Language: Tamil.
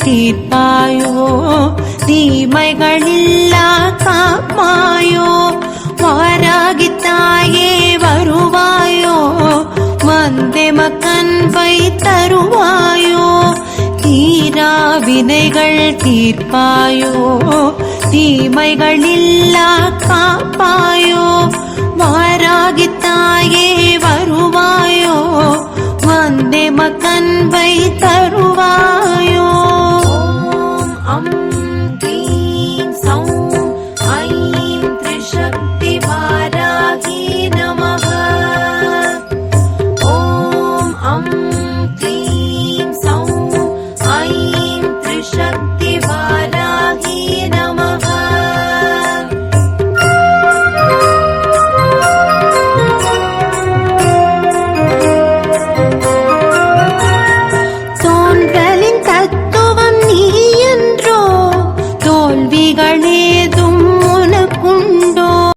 தீர்ப்பாயோ தீமைகளில்லா காப்பாயோ வாராகித்தாயே வருவாயோ வந்தே மக்கன்பை தருவாயோ தீரா வினைகள் தீர்ப்பாயோ தீமைகளில்லா காப்பாயோ வாராகித்தாயே வருவாயோ வந்தே மக்கன்பை தருவாயோ